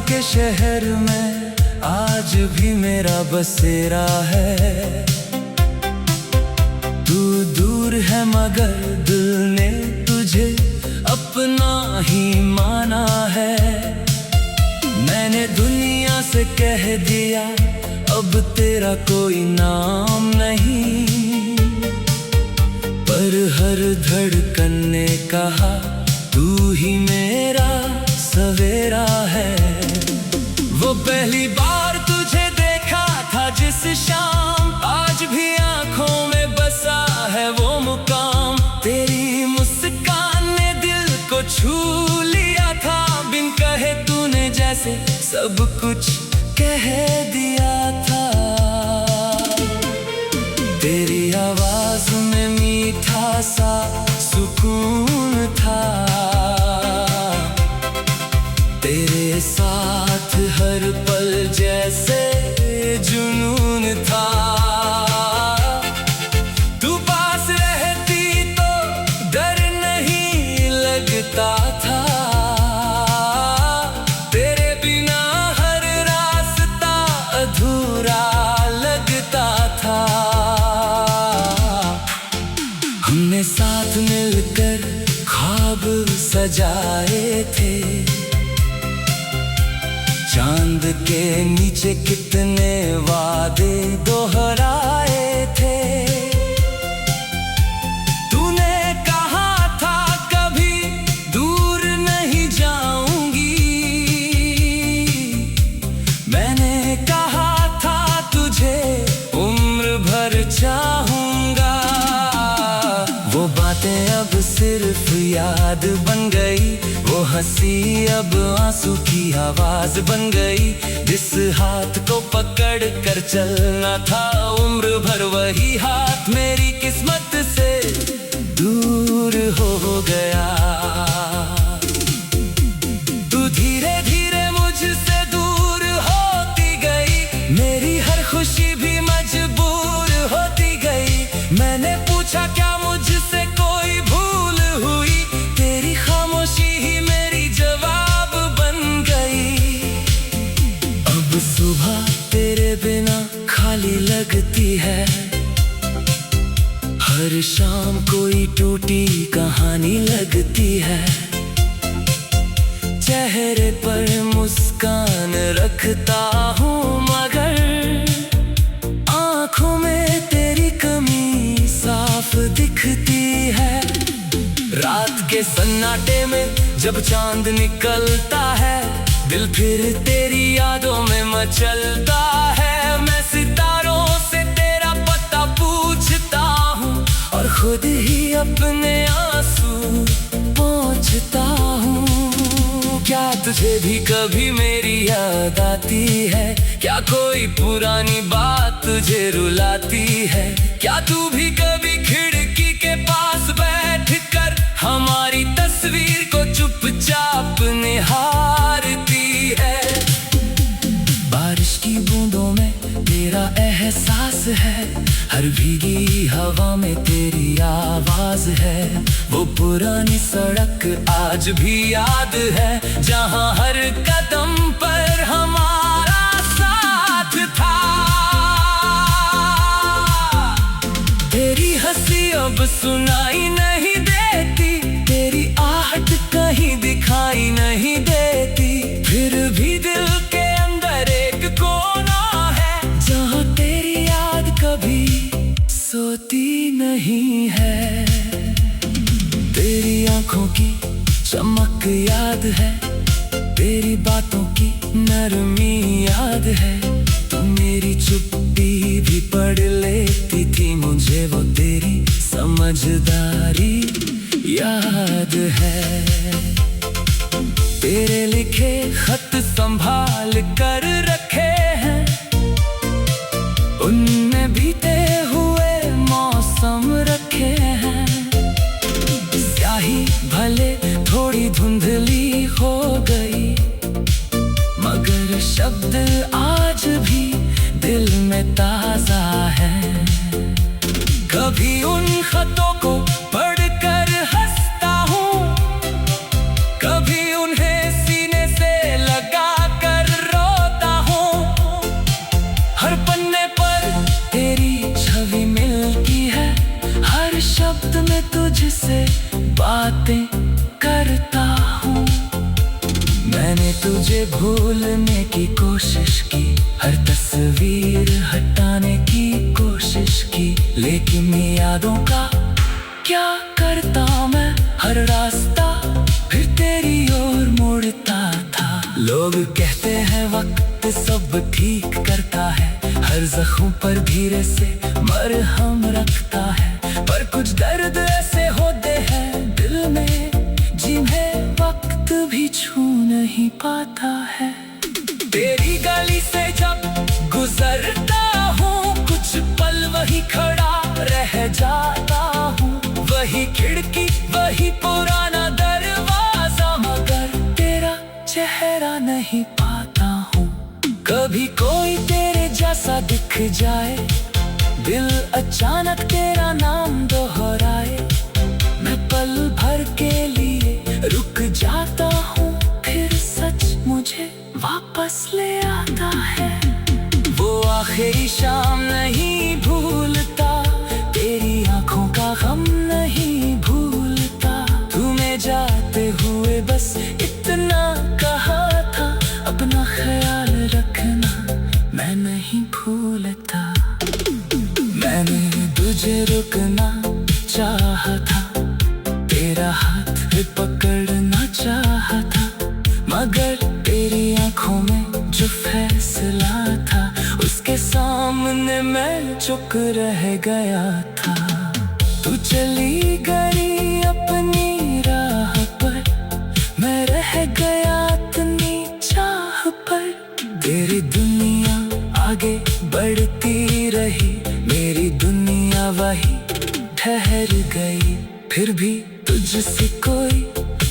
के शहर में आज भी मेरा बसेरा है। तू दूर है मगर दिल ने तुझे अपना ही माना है। मैंने दुनिया से कह दिया अब तेरा कोई नाम नहीं, पर हर धड़कन ने कहा तू ही मेरा सवेरा है। वो पहली बार तुझे देखा था जिस शाम, आज भी आंखों में बसा है वो मुकाम। तेरी मुस्कान ने दिल को छू लिया था, बिन कहे तूने जैसे सब कुछ कह दिया था। तेरी आवाज में मीठा सा सुकून था, तेरे साथ हर पल जैसे जुनून था। तू पास रहती तो डर नहीं लगता था, तेरे बिना हर रास्ता अधूरा लगता था। हमने साथ मिलकर ख्वाब सजाए थे, चांद के नीचे कितने वादे दोहराए थे। तूने कहा था कभी दूर नहीं जाऊंगी, मैंने कहा था तुझे उम्र भर चाहूंगा। वो बातें अब सिर्फ याद बन गई, वो हंसी अब आंसू की आवाज बन गई। जिस हाथ को पकड़ कर चलना था उम्र भर, वही हाथ मेरी किस्मत से दूर हो गया। तू धीरे धीरे मुझसे दूर होती गई, मेरी हर खुशी भी मजबूर होती गई। मैंने पूछा क्या मुझसे कोई भूल हुई, तेरी खामोशी ही मेरी जवाब बन गई। अब सुबह तेरे बिना खाली लगती है, हर शाम कोई टूटी कहानी लगती है। चेहरे पर मुस्कान रखता हूँ मगर आँखों में तेरी कमी साफ दिखती है। रात के सन्नाटे में जब चांद निकलता है, दिल फिर तेरी यादों में मचलता है। मैं सितारों से तेरा पता पूछता हूँ और खुद ही अपने आंसू पोंछता हूँ। क्या तुझे भी कभी मेरी याद आती है? क्या कोई पुरानी बात तुझे रुलाती है? क्या तू भी कभी खिड़की के पास बैठकर हमारी तस्वीर को चुपचाप निहारती है? बारिश की बूंदों में तेरा एहसास है, हर भीगी हवा में तेरी आवाज है। वो पुरानी सड़क आज भी याद है, जहाँ हर कदम पर हमारा साथ था। तेरी हंसी अब सुनाई नहीं देती, तेरी आहट कहीं दिखाई नहीं देती। फिर भी दिल के अंदर एक कोना है, जहाँ तेरी याद कभी सोती नहीं है। तेरी आंखों की चमक याद है, तेरी बातों की नरमी याद है। तू मेरी चुप्पी भी पढ़ लेती थी, मुझे वो तेरी समझदारी याद है। तेरे लिखे खत संभाल कर रखे हैं, उनमें बीते हुए मौसम रखे हैं। स्याही भले थोड़ी धुंधली हो गई, मगर शब्द आज भी दिल में ताजा है। कभी उन खतों को पढ़कर हंसता हूँ, कभी उन्हें सीने से लगा कर में तुझसे बातें करता हूँ। मैंने तुझे भूलने की कोशिश की, हर तस्वीर हटाने की कोशिश की, लेकिन यादों का क्या करता मैं। हर रास्ता फिर तेरी ओर मुड़ता था। लोग कहते हैं वक्त सब ठीक करता है, हर जख्म पर धीरे से मरहम रखता है। पर कुछ दर्द ऐसे होते हैं दिल में, जिन्हें वक्त भी छू नहीं पाता है। तेरी गली से जब गुजरता हूँ, कुछ पल वही खड़ा रह जाता हूँ। वही खिड़की, वही पुराना दरवाजा, मगर तेरा चेहरा नहीं पाता हूँ। कभी कोई तेरे जैसा दिख जाए, दिल अचानक तेरा नाम दोहराए। मैं पल भर के लिए रुक जाता हूँ, फिर सच मुझे वापस ले आता है। वो आखिरी शाम नहीं भूलता, तेरी आंखों का गम नहीं भूलता। तुम्हें जाते हुए बस इतना कहा था, अपना ख्याल रखना मैं नहीं भूलता। मैंने तुझे रुकना चाहा था, तेरा हाथ भी पकड़ना चाहा था, मगर तेरी आंखों में जो फैसला था, उसके सामने मैं चुप रह गया था। तू चली गई अपनी राह पर, मैं रह गया अपनी चाह पर। तेरी दुनिया आगे बढ़ती रही, मेरी दुनिया वही ठहर गई। फिर भी तुझसे कोई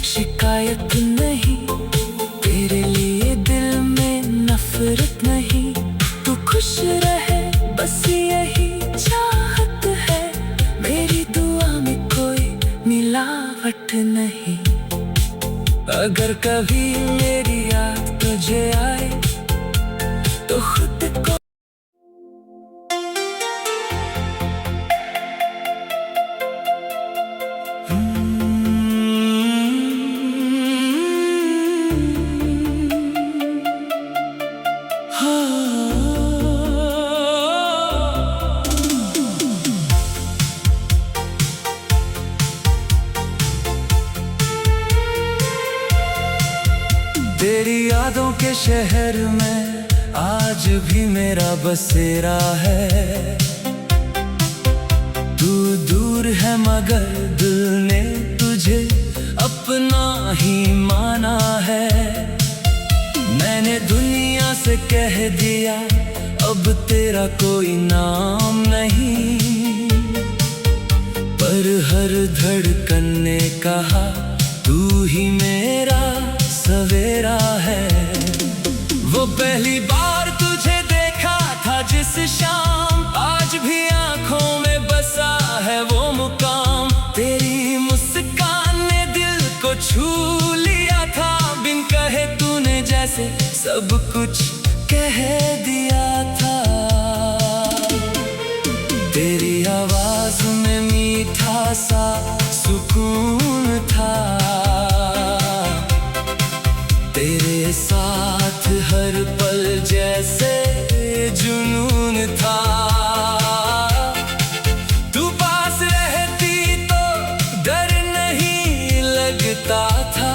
शिकायत नहीं, तेरे लिए दिल में नफरत नहीं। तू खुश रहे बस यही चाहत है, मेरी दुआ में कोई मिलावट नहीं। अगर कभी मेरी याद तुझे आए तो खुद को तेरी यादों के शहर में आज भी मेरा बसेरा है। तू दूर है मगर दिल ने तुझे अपना ही माना है। मैंने दुनिया से कह दिया अब तेरा कोई नाम नहीं, पर हर धड़कन ने कहा तू ही मेरा सवेरा है। वो पहली बार तुझे देखा था जिस शाम, आज भी आंखों में बसा है वो मुकाम। तेरी मुस्कान ने दिल को छू लिया था, बिन कहे तूने जैसे सब कुछ कह दिया था। तेरी आवाज में मीठा सा सुकून था, तेरे साथ हर पल जैसे जुनून था। तू पास रहती तो डर नहीं लगता था,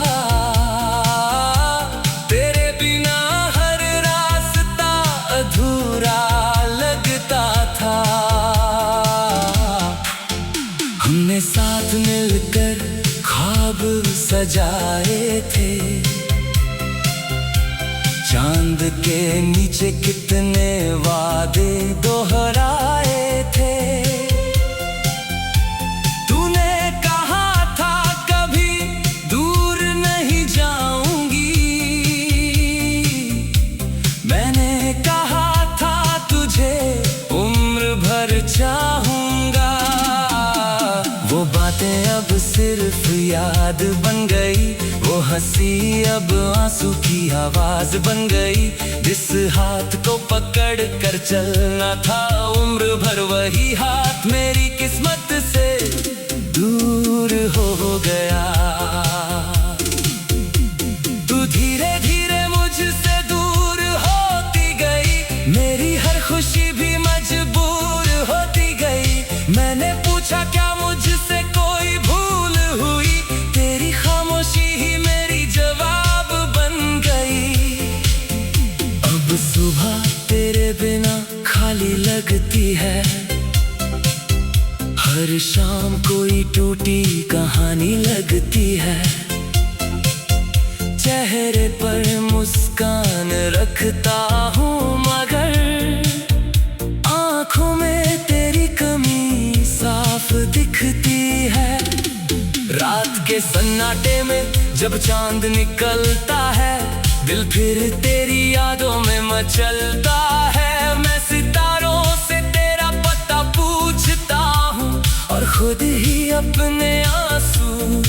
तेरे बिना हर रास्ता अधूरा लगता था। हमने साथ मिलकर ख्वाब सजाए थे, चांद के नीचे कितने वादे दोहराए थे। तूने कहा था कभी दूर नहीं जाऊंगी, मैंने कहा था तुझे उम्र भर चाहूंगा। वो बातें अब सिर्फ याद बन गई, वो हंसी अब आंसू की आवाज बन गई। जिस हाथ को पकड़ कर चलना था उम्र भर, वही हाथ मेरी किस्मत से दूर खाली लगती है। हर शाम कोई टूटी कहानी लगती है। चेहरे पर मुस्कान रखता हूँ मगर आँखों में तेरी कमी साफ दिखती है। रात के सन्नाटे में जब चांद निकलता है, दिल फिर तेरी यादों में मचलता है। मैं सितारों से तेरा पता पूछता हूँ और खुद ही अपने आंसू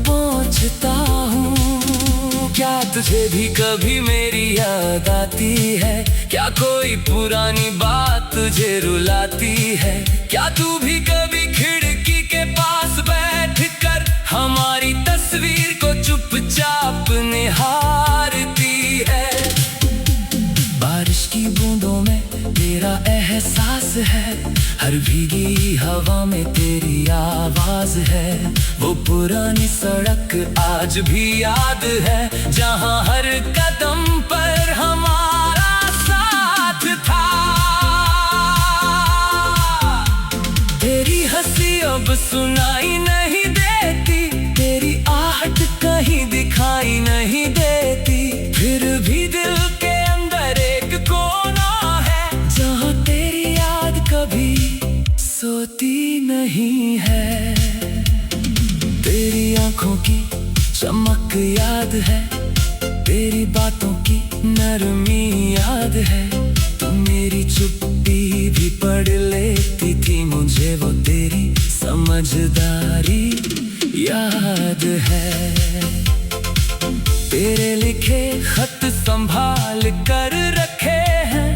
पोंछता हूँ। क्या तुझे भी कभी मेरी याद आती है? क्या कोई पुरानी बात तुझे रुलाती है? क्या तू भी कभी खिड़की के पास बैठकर हमारी तस्वीर को चुपचाप निहारती है? बारिश की बूंदों में तेरा एहसास है, हर भीगी हवा में तेरी आवाज है। वो पुरानी सड़क आज भी याद है, जहाँ हर कदम पर हमारा साथ था। तेरी हंसी अब सुनाई नहीं देती, तेरी आहट कहीं दिखाई नहीं देती। फिर भी दिल के अंदर एक कोना है, जहाँ तेरी याद कभी सोती नहीं है। तेरी आंखों की चमक याद है, तेरी बातों की नरमी याद है। तू मेरी चुप्पी भी पढ़ लेती थी, मुझे वो तेरी समझदारी याद है। तेरे लिखे खत संभाल कर रखे हैं,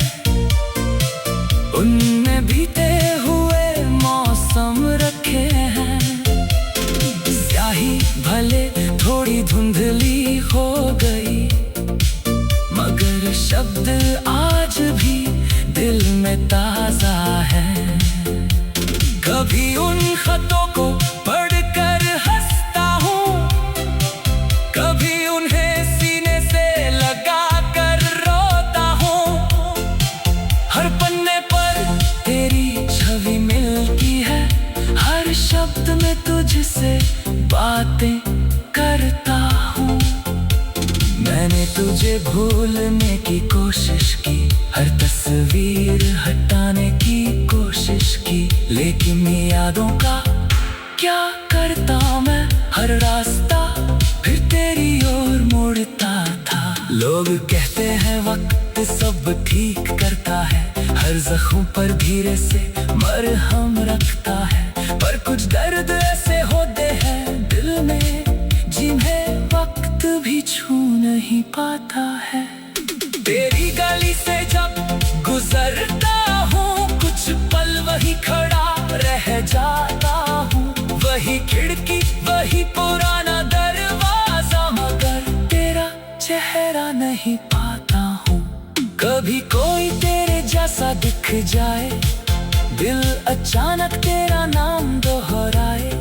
उनमें बीते हुए मौसम रखे हैं। स्याही भले थोड़ी धुंधली हो गई, मगर शब्द आज भी दिल में ताजा है। कभी उन खतों को पढ़कर हंसता हूँ, कभी उन्हें सीने से लगा कर रोता हूँ। हर पन्ने पर तेरी छवि मिलती है, हर शब्द में तुझसे बातें करता हूँ। मैंने तुझे भूलने की कोशिश की, हर तस्वीर हटाने की कोशिश की, लेकिन यादों का क्या करता मैं? हर रास्ता फिर तेरी ओर मुड़ता था। लोग कहते हैं वक्त सब ठीक करता है, हर जख्म पर धीरे से मरहम रखता है। पर कुछ दर्द ऐसे होते हैं दिल में, जिन्हें वक्त भी छू नहीं पाता है। तेरी गली से जब गुजरता हूँ, कुछ पल वही खड़ा रह जाता हूँ। वही खिड़की, वही पुराना दरवाजा, मगर तेरा चेहरा नहीं पाता हूँ। कभी कोई तेरे जैसा दिख जाए, दिल अचानक तेरा नाम दोहराए।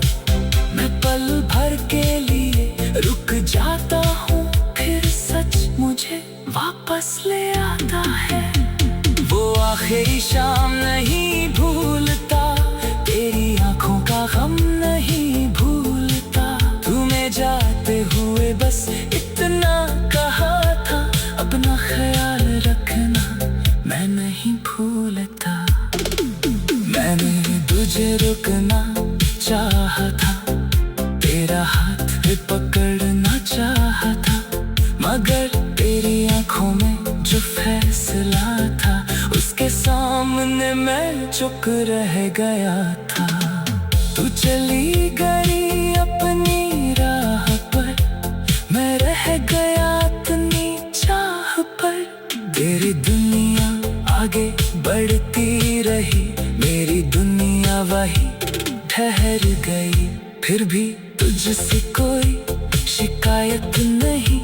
मैं पल भर के लिए रुक जाता हूँ, फिर सच मुझे वापस ले आता है। वो आखिरी शाम नहीं भूलता, तेरी आंखों का गम नहीं भूलता। तुम्हें जाते हुए बस इतना कहा था, अपना ख्याल रखना मैं नहीं भूलता। मैंने तुझे रुकना चाहा था, तेरा हाथ पकड़ना चाहा था, मगर तेरी आंखों में जो फैसला था, उसके सामने मैं चुप रह गया था। तू चली गई अपनी राह पर, मैं रह गया अपनी चाह पर। तेरी दुनिया आगे बढ़ती रही, मेरी दुनिया वही ठहर गई। फिर भी तुझसे कोई शिकायत नहीं,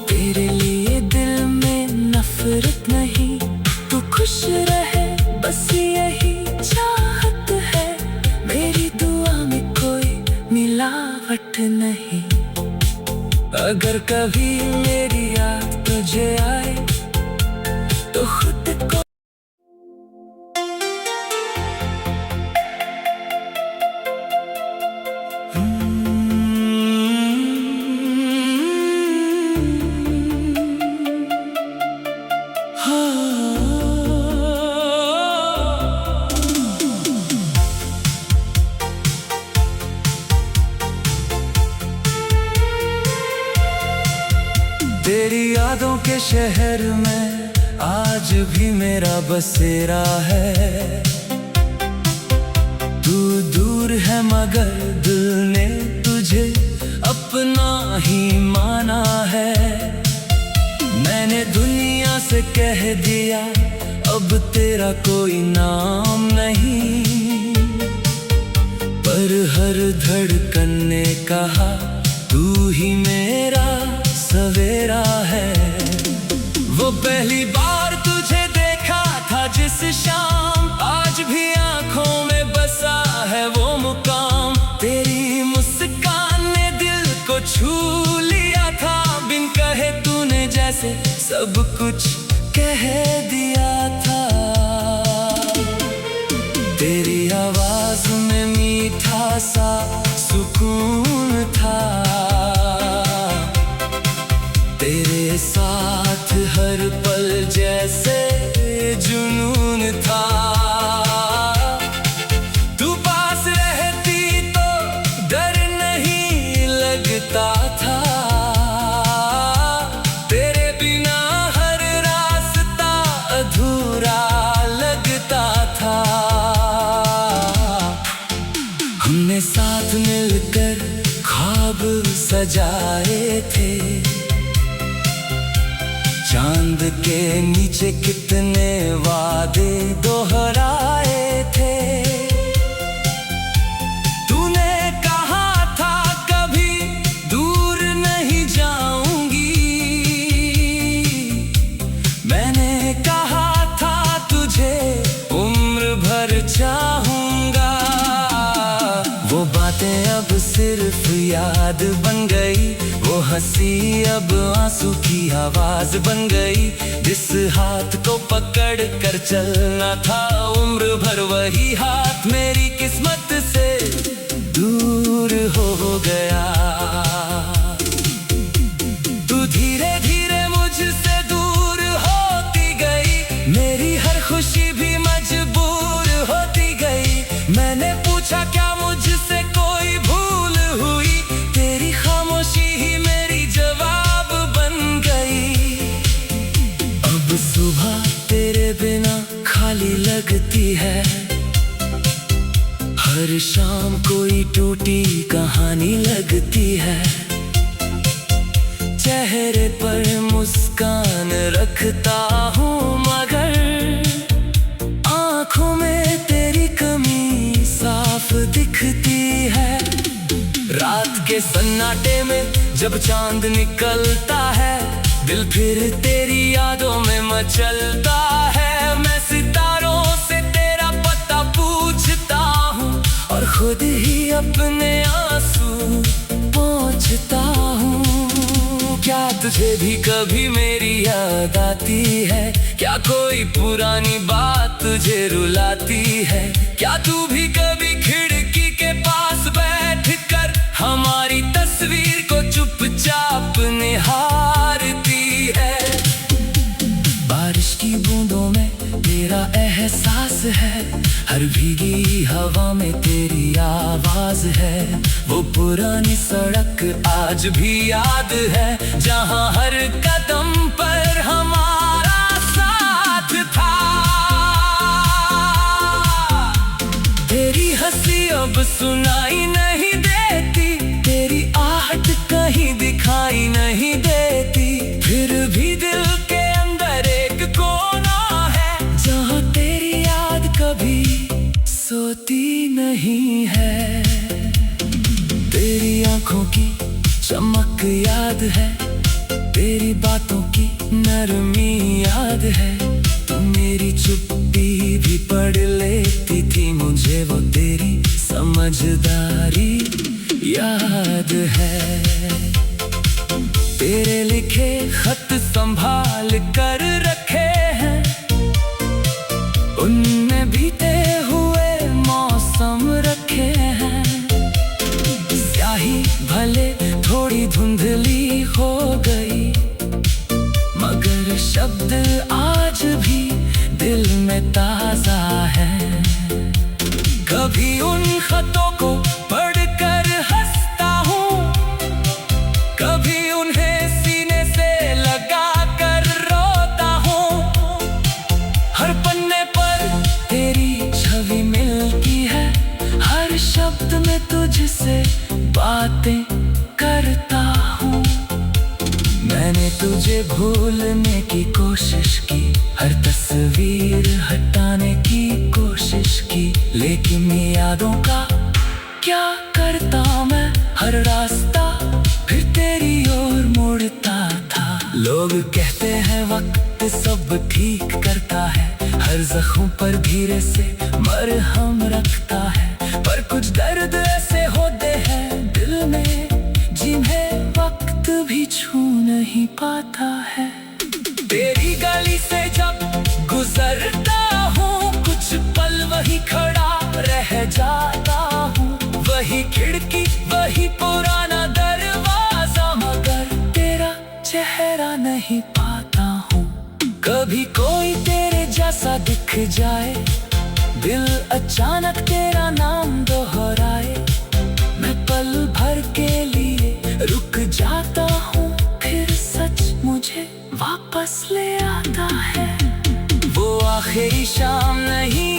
तेरे लिए दिल में नफरत नहीं। तू खुश रहे बस यही चाहत है, मेरी दुआ में कोई मिलावट नहीं। अगर कभी मेरी याद तुझे आए तो खुद को के शहर में आज भी मेरा बसेरा है। तू दूर है मगर दिल ने तुझे अपना ही माना है। मैंने दुनिया से कह दिया अब तेरा कोई नाम नहीं, पर हर धड़कन ने कहा तू ही मेरा सवेरा है। वो पहली बार तुझे देखा था जिस शाम, आज भी आंखों में बसा है वो मुकाम। तेरी मुस्कान ने दिल को छू लिया था, बिन कहे तूने जैसे सब कुछ कह दिया था। तेरी आवाज में मीठा सा सुकून था, तेरे साथ हर पल जैसे जुनून था। तू पास रहती तो डर नहीं लगता था, तेरे बिना हर रास्ता अधूरा लगता था। हमने साथ मिलकर ख्वाब सजाए थे, चांद के नीचे कितने वादे दोहराए थे। तूने कहा था कभी दूर नहीं जाऊंगी, मैंने कहा था तुझे उम्र भर चाहूंगा। वो बातें अब सिर्फ याद बन गई, वो हंसी अब आंसू की आवाज बन गई। जिस हाथ को पकड़ कर चलना था उम्र भर, वही हाथ मेरी किस्मत से दूर हो गया। तू धीरे धीरे मुझसे दूर होती गई, मेरी हर खुशी भी मजबूर होती गई। मैंने पूछा क्या मुझसे कोई भूल हुई, तेरी खामोशी ही मेरी जवाब बन गई। अब सुबह तेरे बिना खाली लगती है, हर शाम कोई टूटी कहानी लगती है। चेहरे पर मुस्कान रखता हूँ मगर आँखों में तेरी कमी साफ दिखती है। रात के सन्नाटे में जब चांद निकलता है, दिल फिर तेरी यादों में मचलता है। मैं सितारों से तेरा पता पूछता हूँ और खुद ही अपने आंसू पोंछता हूँ। क्या तुझे भी कभी मेरी याद आती है, क्या कोई पुरानी बात तुझे रुलाती है? क्या तू भी कभी खिड़की के पास बैठ कर हमारी तस्वीर को चुपचाप निहारती है? बारिश की बूंदों में तेरा एहसास है, हर भीगी हवा में तेरी आवाज है। वो पुरानी सड़क आज भी याद है, जहां हर कदम पर हमारा साथ था। तेरी हंसी अब सुनाई नहीं देती, तेरी आहट कहीं दिखाई नहीं देती। फिर भी दिल के अंदर एक कोना है, जहां तेरी याद कभी सोती नहीं है। तेरी आंखों की चमक याद है, तेरी बातों की नरमी याद है। तू मेरी चुप्पी भी पढ़ लेती थी, मुझे वो तेरी समझदारी याद है। तेरे लिखे खत संभाल कर रखे हैं, उनमें बीते हुए मौसम रखे हैं। स्याही भले थोड़ी धुंधली हो गई, मगर शब्द आज भी दिल में ताजा है। कभी उन खतों को पढ़कर हंसता हूँ, कभी उन्हें सीने से लगा कर तुझसे बातें करता हूँ। मैंने तुझे भूलने की कोशिश की, हर तस्वीर हटाने की कोशिश की, लेकिन यादों का क्या करता मैं। हर रास्ता फिर तेरी ओर मुड़ता था। लोग कहते हैं वक्त सब ठीक करता है, हर जख्म पर धीरे से मरहम रखता है, पर कुछ दर्द ऐसे होते हैं दिल में जिन्हें वक्त भी छू नहीं पाता है। तेरी गली से जब गुजरता हूँ, कुछ पल वही खड़ा रह जाता हूँ। वही खिड़की वही पुराना दरवाजा, मगर तेरा चेहरा नहीं पाता हूँ। कभी कोई तेरे जैसा दिख जाए, दिल अचानक तेरा नाम दोहराए, मैं पल भर के लिए रुक जाता हूँ, फिर सच मुझे वापस ले आता है। वो आखिरी शाम नहीं